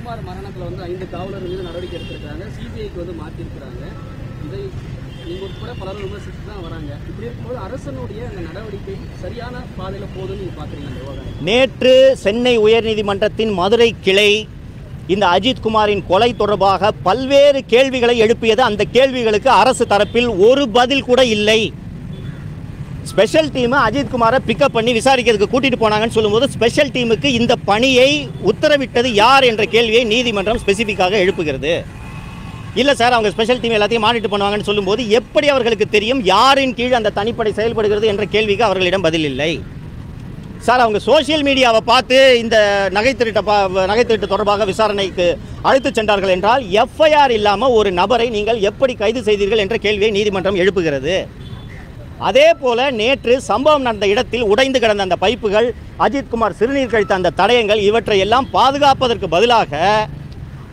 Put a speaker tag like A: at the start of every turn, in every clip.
A: அஜித்குமார் மரணத்தில் வந்து 5 காவலர்கள் மீது நடவடிக்கை எடுத்திருக்காங்க, சிபிஐக்கு வந்து மாற்றிருக்கிறாங்க. இதை நீங்கள் உட்பட பலரும் விமர்சித்து தான் வராங்க. இப்படி இருக்கும்போது அரசனுடைய அந்த நடவடிக்கை சரியான பாதையில் போகுதுன்னு நீங்கள் பார்க்குறீங்க அந்த விவகாரம்?
B: நேற்று சென்னை உயர்நீதிமன்றத்தின் மதுரை கிளை இந்த அஜித்குமாரின் கொலை தொடர்பாக பல்வேறு கேள்விகளை எழுப்பியது. அந்த கேள்விகளுக்கு அரசு தரப்பில் ஒரு பதில் கூட இல்லை. ஸ்பெஷல் டீம் அஜித்குமாரை பிக்கப் பண்ணி விசாரிக்கிறதுக்கு கூட்டிட்டு போனாங்கன்னு சொல்லும்போது ஸ்பெஷல் டீமுக்கு இந்த பணியை உத்தரவிட்டது யார் என்ற கேள்வியை நீதிமன்றம் ஸ்பெசிஃபிக்காக எழுப்புகிறது. இல்லை சார், அவங்க ஸ்பெஷல் டீம் எல்லாத்தையும் மானிட்டர் பண்ணுவாங்கன்னு சொல்லும்போது எப்படி அவர்களுக்கு தெரியும் யாரின் கீழ் அந்த தனிப்படை செயல்படுகிறது என்ற கேள்விக்கு அவர்களிடம் பதில் இல்லை. சார், அவங்க சோசியல் மீடியாவை பார்த்து இந்த நகை திருட்டு தொடர்பாக விசாரணைக்கு அழைத்து சென்றார்கள் என்றால் எஃப்ஐஆர் இல்லாமல் ஒரு நபரை நீங்கள் எப்படி கைது செய்தீர்கள் என்ற கேள்வியை நீதிமன்றம் எழுப்புகிறது. அதே போல நேற்று சம்பவம் நடந்த இடத்தில் உடைந்து கிடந்த அந்த பைப்புகள், அஜித்குமார் சிறுநீர் கழித்த அந்த தடயங்கள், இவற்றை எல்லாம் பாதுகாப்பதற்கு பதிலாக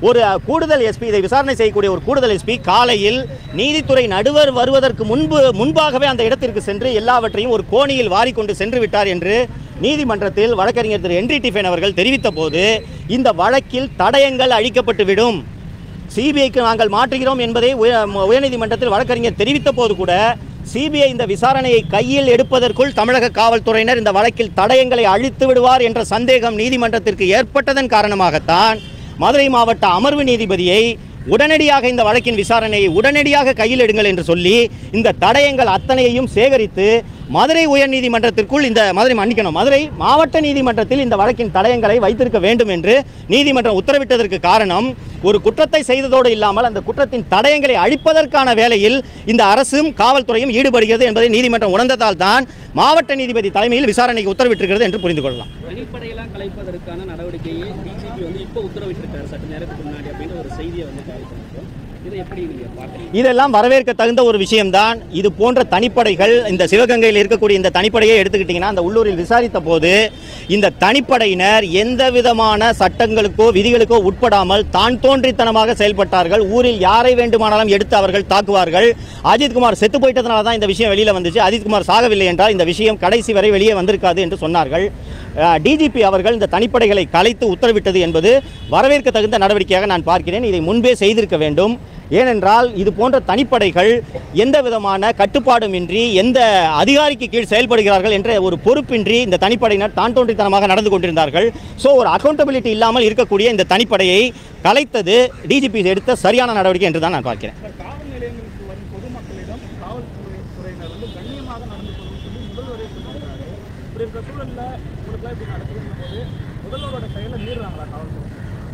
B: ஒரு கூடுதல் எஸ்பி, இதை விசாரணை செய்யக்கூடிய ஒரு கூடுதல் எஸ்பி காலையில் நீதித்துறை நடுவர் வருவதற்கு முன்பாகவே அந்த இடத்திற்கு சென்று எல்லாவற்றையும் ஒரு கோணியில் வாரிக்கொண்டு சென்று விட்டார் என்று நீதிமன்றத்தில் வழக்கறிஞர் திரு ஹென்றி டிஃபன் அவர்கள் தெரிவித்த போது இந்த வழக்கில் தடயங்கள் அழிக்கப்பட்டுவிடும், சிபிஐக்கு நாங்கள் மாற்றுகிறோம் என்பதை உயர்நீதிமன்றத்தில் வழக்கறிஞர் தெரிவித்த போது கூட சிபிஐ இந்த விசாரணையை கையில் எடுப்பதற்குள் தமிழக காவல்துறையினர் இந்த வழக்கில் தடயங்களை அழித்து விடுவார் என்ற சந்தேகம் நீதிமன்றத்திற்கு ஏற்பட்டதன் காரணமாகத்தான் மதுரை மாவட்ட அமர்வு நீதிபதியை உடனடியாக இந்த வழக்கின் விசாரணையை உடனடியாக கையில் எடுங்கள் என்று சொல்லி இந்த தடயங்கள் அத்தனையையும் சேகரித்து மதுரை உயர்நீதிமன்றத்திற்குள் மதுரை மாவட்ட நீதிமன்றத்தில் இந்த வழக்கின் தடயங்களை வைத்திருக்க வேண்டும் என்று நீதிமன்றம் உத்தரவிட்டதற்கு காரணம், ஒரு குற்றத்தை செய்ததோடு இல்லாமல் அந்த குற்றத்தின் தடயங்களை அழிப்பதற்கான வேலையில் இந்த அரசும் காவல்துறையும் ஈடுபடுகிறது என்பதை நீதிமன்றம் உணர்ந்ததால் தான் மாவட்ட நீதிபதி தலைமையில் விசாரணைக்கு உத்தரவிட்டிருக்கிறது என்று புரிந்து கொள்ளலாம்.
A: தனிப்படையெல்லாம் கலைப்பதற்கான நடவடிக்கையை டிஜிபி வந்து இப்போ உத்தரவிட்டிருக்காரு சற்று நேரத்துக்கு முன்னாடி அப்படின்ற ஒரு செய்தியை வந்து காய்ச்சிருக்கோம்.
B: இதெல்லாம் வரவேற்க தகுந்த ஒரு விஷயம்தான். இது போன்ற தனிப்படைகள், இந்த சிவகங்கையில் இருக்கக்கூடிய இந்த தனிப்படையை எடுத்துக்கிட்டிங்கன்னா, அந்த உள்ளூரில் விசாரித்த போது இந்த தனிப்படையினர் எந்த விதமான சட்டங்களுக்கோ விதிகளுக்கோ உட்படாமல் தான் தோன்றித்தனமாக செயல்பட்டார்கள். ஊரில் யாரை வேண்டுமானாலும் எடுத்து அவர்கள் தாக்குவார்கள். அஜித்குமார் செத்து போயிட்டதுனால தான் இந்த விஷயம் வெளியில் வந்துச்சு. அஜித்குமார் சாகவில்லை என்றால் இந்த விஷயம் கடைசி வரை வெளியே வந்திருக்காது என்று சொன்னார்கள். டிஜிபி அவர்கள் இந்த தனிப்படைகளை கலைத்து உத்தரவிட்டது என்பது வரவேற்க தகுந்த நடவடிக்கையாக நான் பார்க்கிறேன். இதை முன்பே செய்திருக்க வேண்டும். ஏனென்றால் இது போன்ற தனிப்படைகள் எந்த விதமான கட்டுப்பாடுமின்றி எந்த அதிகாரிக்கு கீழ் செயல்படுகிறார்கள் என்ற ஒரு பொறுப்பின்றி இந்த தனிப்படையினர் தான் தோன்றித்தனமாக நடந்து கொண்டிருந்தார்கள். ஸோ ஒரு அக்கௌண்டபிலிட்டி இல்லாமல் இருக்கக்கூடிய இந்த தனிப்படையை கலைத்தது டிஜிபி எடுத்த சரியான நடவடிக்கை என்று தான் நான் பார்க்கிறேன்.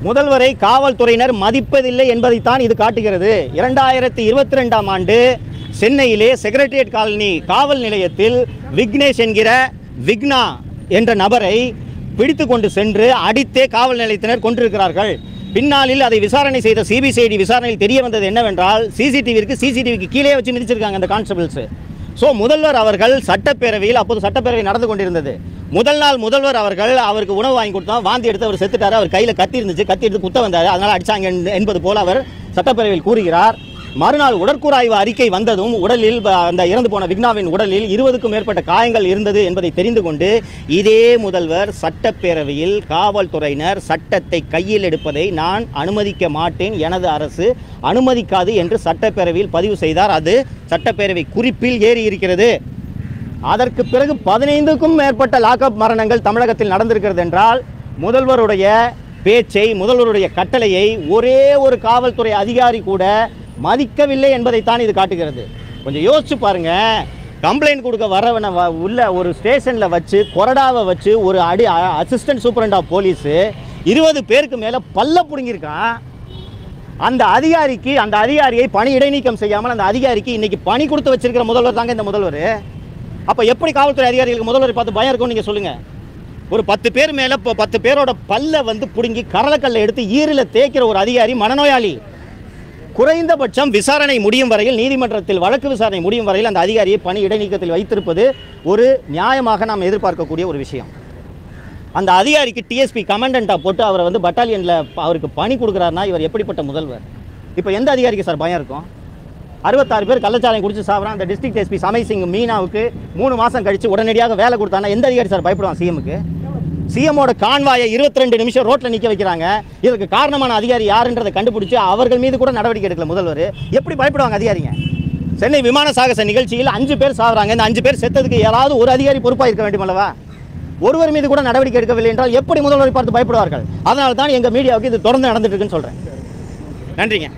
B: முதல்வரை காவல்துறையினர் மதிப்பதில்லை என்பதைத்தான் இது காட்டுகிறது. 2022ஆம் ஆண்டு சென்னையிலே செக்ரட்டரியேட் காலனி காவல் நிலையத்தில் விக்னேஷ் என்கிற விக்னா என்ற நபரை பிடித்து கொண்டு சென்று அடித்தே காவல் நிலையத்தினர் கொண்டிருக்கிறார்கள். பின்னாளில் அதை விசாரணை செய்த சிபிசிஐடி விசாரணையில் தெரிய வந்தது என்னவென்றால் சிசிடிவிக்கு கீழே வச்சு மிதிச்சிருக்காங்க அந்த கான்ஸ்டபிள்ஸ். ஸோ முதல்வர் அவர்கள் சட்டப்பேரவையில், அப்போது சட்டப்பேரவை நடந்து கொண்டிருந்தது, முதல் நாள் முதல்வர் அவருக்கு உணவு வாங்கி கொடுத்தோம், வாந்தி எடுத்து அவர் செத்துட்டார், அவர் கையில் கத்தி எடுத்து குத்த வந்தார், அதனால் அடிச்சாங்க என்பது போல அவர் சட்டப்பேரவையில் கூறுகிறார். மறுநாள் உடற்கூறாய்வு அறிக்கை வந்ததும் உடலில் அந்த இறந்து போன விக்னாவின் உடலில் 20க்கும் மேற்பட்ட காயங்கள் இருந்தது என்பதை தெரிந்து கொண்டு இதே முதல்வர் சட்டப்பேரவையில் காவல்துறையினர் சட்டத்தை கையில் எடுப்பதை நான் அனுமதிக்க மாட்டேன், எனது அரசு அனுமதிக்காது என்று சட்டப்பேரவையில் பதிவு செய்தார். அது சட்டப்பேரவை குறிப்பில் ஏறி இருக்கிறது. அதற்கு பிறகு 15க்கும் மேற்பட்ட லாக்அப் மரணங்கள் தமிழகத்தில் நடந்திருக்கிறது என்றால் முதல்வருடைய பேச்சை, முதல்வருடைய கட்டளையை ஒரே ஒரு காவல்துறை அதிகாரி கூட மதிக்கவில்லை என்பதைத்தான் இது காட்டுகிறது. கொஞ்சம் யோசிச்சு பாருங்க. கம்ப்ளைண்ட் கொடுக்க வரவனை உள்ள ஒரு ஸ்டேஷனில் வச்சு கொறடாவை வச்சு ஒரு அசிஸ்டன்ட் சூப்பரண்ட் ஆஃப் போலீஸு 20 பேருக்கு மேலே பல்ல பிடுங்கியிருக்கான். அந்த அதிகாரியை பணி இடைநீக்கம் செய்யாமல் அந்த அதிகாரிக்கு இன்னைக்கு பணி கொடுத்து வச்சிருக்கிற முதல்வர் தாங்க இந்த முதல்வர். அப்போ எப்படி காவல்துறை அதிகாரிகளுக்கு முதல்வரை பார்த்து பயம் இருக்கும்னு நீங்கள் சொல்லுங்கள். ஒரு 10 பேர் மேலே 10 பேரோட பல்ல வந்து பிடுங்கி கரலக்கல்லை எடுத்து ஈரில் தேய்க்கிற ஒரு அதிகாரி மனநோயாளி. குறைந்தபட்சம் விசாரணை முடியும் வரையில், நீதிமன்றத்தில் வழக்கு விசாரணை முடியும் வரையில் அந்த அதிகாரியை பணி இடைநீக்கத்தில் வைத்திருப்பது ஒரு நியாயமாக நாம் எதிர்பார்க்கக்கூடிய ஒரு விஷயம். அந்த அதிகாரிக்கு டிஎஸ்பி கமாண்டண்ட்டாக போட்டு அவரை வந்து பட்டாலியனில் அவருக்கு பணி கொடுக்குறாருன்னா இவர் எப்படிப்பட்ட முதல்வர்? இப்போ எந்த அதிகாரிக்கு சார் பயம் இருக்கும்? 66 பேர் கள்ளச்சாலை குடிச்சு சாப்பிட்றான். அந்த டிஸ்ட்ரிக்ட் எஸ்பி சமய் சிங் மீனாவுக்கு 3 மாதம் கழித்து உடனடியாக வேலை கொடுத்தாங்கன்னா எந்த அதிகாரி சார் பயப்படுவான் சிஎம்முக்கு? சிஎம்மோட கான்வாயை 22 நிமிஷம் ரோட்டில் நிற்க வைக்கிறாங்க. இதற்கு காரணமான அதிகாரி யாருன்றதை கண்டுபிடிச்சு அவர்கள் மீது கூட நடவடிக்கை எடுக்கல முதல்வர். எப்படி பயப்படுவாங்க அதிகாரிங்க? சென்னை விமான சாகச நிகழ்ச்சியில் 5 பேர் சாகுறாங்க. இந்த 5 பேர் செத்ததுக்கு யாராவது ஒரு அதிகாரி பொறுப்பாக இருக்க வேண்டும் அல்லவா? ஒருவர் மீது கூட நடவடிக்கை எடுக்கவில்லை என்றால் எப்படி முதல்வரை பார்த்து பயப்படுவார்கள்? அதனால தான் எங்கள் மீடியாவுக்கு இது தொடர்ந்து நடந்துட்டு இருக்குன்னு சொல்கிறேன். நன்றிங்க.